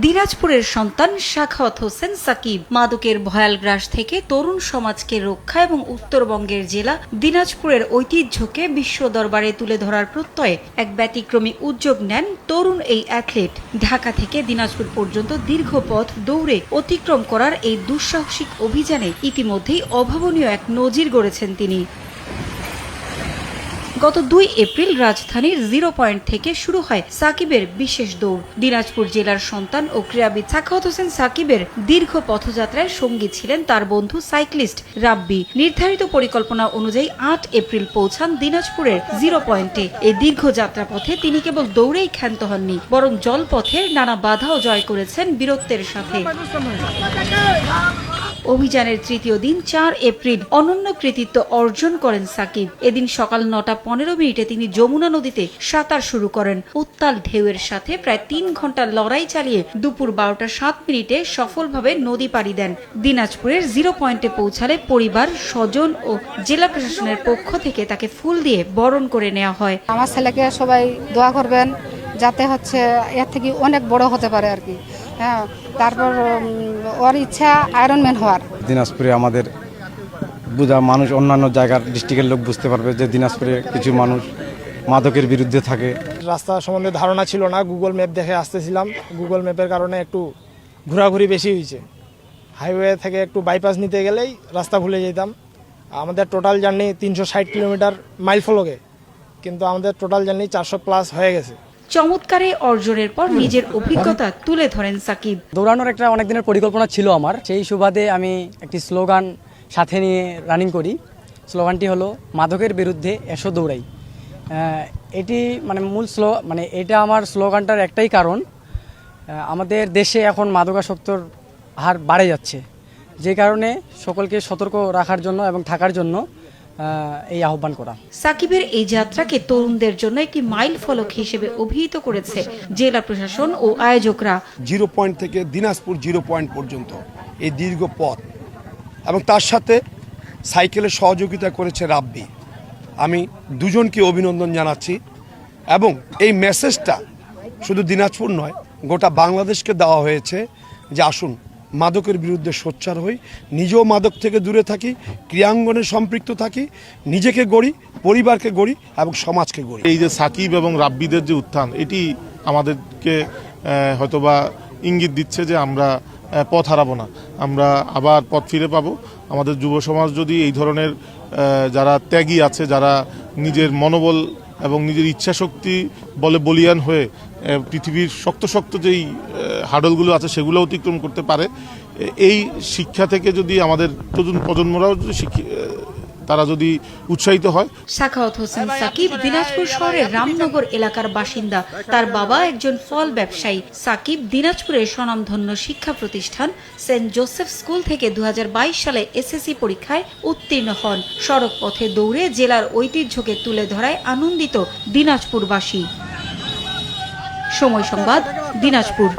দিনাজপুরের সন্তান সাখাওয়াত হোসেন সাকিব মাদকের ভয়াল গ্রাস থেকে তরুণ সমাজকে রক্ষা এবং উত্তরবঙ্গের জেলা দিনাজপুরের ঐতিহ্যকে বিশ্ব দরবারে তুলে ধরার প্রত্যয়ে এক ব্যতিক্রমী উদ্যোগ নেন তরুণ এই অ্যাথলেট। ঢাকা থেকে দিনাজপুর পর্যন্ত দীর্ঘ পথ দৌড়ে অতিক্রম করার এই দুঃসাহসিক অভিযানে ইতিমধ্যেই অভাবনীয় এক নজির গড়েছেন তিনি। গত 2 এপ্রিল রাজধানীর 0 পয়েন্ট থেকে শুরু হয় সাকিবের বিশেষ দৌড়। দিনাজপুর জেলার সন্তান ও ক্রীড়াবিদ সাখাওয়াত হোসেন সাকিবের দীর্ঘ পথযাত্রায় সঙ্গী ছিলেন তার বন্ধু সাইক্লিস্ট রাব্বি। নির্ধারিত পরিকল্পনা অনুযায়ী 8 এপ্রিল পৌঁছান দিনাজপুরের 0 পয়েন্টে। এই দীর্ঘ যাত্রাপথে তিনি কেবল দৌড়েই ক্ষান্ত হননি, বরং জলপথের নানা বাধাও জয় করেছেন বীরত্বের সাথে। অভিযানের তৃতীয় দিন 4 এপ্রিল অনন্য কৃতিত্ব অর্জন করেন সাকিব। এদিন সকাল 9:15 তিনি যমুনা নদীতে সাঁতার শুরু করেন। উত্তাল ঢেউয়ের সাথে প্রায় 3 ঘন্টা লড়াই চালিয়ে দুপুর 12:07 সফলভাবে নদী পাড়ি দেন। দিনাজপুরের 0 পয়েন্টে পৌঁছালে পরিবার, স্বজন ও জেলা প্রশাসনের পক্ষ থেকে তাকে ফুল দিয়ে বরণ করে নেওয়া হয়। আমার ছেলেকে সবাই দোয়া করবেন যাতে এর থেকে অনেক বড় হতে পারে আর কি। হ্যাঁ, তারপর ওর ইচ্ছা আয়রনম্যান হওয়ার। দিনাজপুরে আমাদের বুঝা মানুষ অন্যান্য জায়গার ডিস্ট্রিক্টের লোক বুঝতে পারবে যে দিনাজপুরে কিছু মানুষ মাদকের বিরুদ্ধে থাকে। রাস্তা সম্বন্ধে ধারণা ছিল না, গুগল ম্যাপ দেখে আসতেছিলাম। গুগল ম্যাপের কারণে একটু ঘোরাঘুরি বেশি হয়েছে। হাইওয়ে থেকে একটু বাইপাস নিতে গেলেই রাস্তা ভুলে যেতাম। আমাদের টোটাল জার্নি 360 কিলোমিটার মাইল ফলকে, কিন্তু আমাদের টোটাল জার্নি 400+ হয়ে গেছে। চমৎকার অর্জনের পর নিজের অভিজ্ঞতা তুলে ধরেন সাকিব। দৌড়ানোর একটা অনেক দিনের পরিকল্পনা ছিল আমার। সেই সুবাদে আমি একটি স্লোগান সাথে নিয়ে রানিং করি। স্লোগানটি হলো মাদকের বিরুদ্ধে এসো দৌড়াই। এটি এটা আমার স্লোগানটার একটাই কারণ, আমাদের দেশে এখন মাদকাসক্তর হার বাড়ে যাচ্ছে, যে কারণে সকলকে সতর্ক রাখার জন্য এবং থাকার জন্য এই আহ্বান করা। সাকিবের এই যাত্রাকে তরুণদের জন্য একটি মাইল ফলক হিসেবে অভিহিত করেছে জেলা প্রশাসন ও আয়োজকরা। 0 পয়েন্ট থেকে দিনাজপুর 0 পয়েন্ট পর্যন্ত এই দীর্ঘ পথ, এবং তার সাথে সাইকেলের সহযোগিতা করেছে রাব্বি। আমি দুজনকে অভিনন্দন জানাচ্ছি, এবং এই মেসেজটা শুধু দিনাজপুর নয়, গোটা বাংলাদেশকে দেওয়া হয়েছে যে আসুন মাদকের বিরুদ্ধে সোচ্চার হই, নিজেও মাদক থেকে দূরে থাকি, ক্রিয়াঙ্গনে সম্পৃক্ত থাকি, নিজেকে গড়ি, পরিবারকে গড়ি এবং সমাজকে গড়ি। এই যে সাকিব এবং রাব্বিদের যে উত্থান, এটি আমাদেরকে হয়তোবা ইঙ্গিত দিচ্ছে যে আমরা পথ হারাবো না, আমরা আবার পথ ফিরে পাবো। আমাদের যুব সমাজ যদি এই ধরনের যারা ত্যাগী আছে, যারা নিজের মনোবল এবং নিজের ইচ্ছাশক্তি বলে বলিয়ান হয়ে পৃথিবীর শক্ত যেই হার্ডলগুলো আছে সেগুলো অতিক্রম করতে পারে, এই শিক্ষা থেকে যদি আমাদের তরুণ প্রজন্মরাও তারা যদি উৎসাহিত হয়। সাখাওয়াত হোসেন সাকিব দিনাজপুর শহরের রামনগর এলাকার বাসিন্দা। তার বাবা একজন ফল ব্যবসায়ী। সাকিব দিনাজপুরের স্বনামধন্য শিক্ষা প্রতিষ্ঠান সেন্ট জোসেফ স্কুল থেকে 2022 সালে এসএসসি পরীক্ষায় উত্তীর্ণ হন। সড়ক পথে দৌড়ে জেলার ঐতিহ্যকে তুলে ধরায় আনন্দিত দিনাজপুরবাসী। সময় সংবাদ, দিনাজপুর।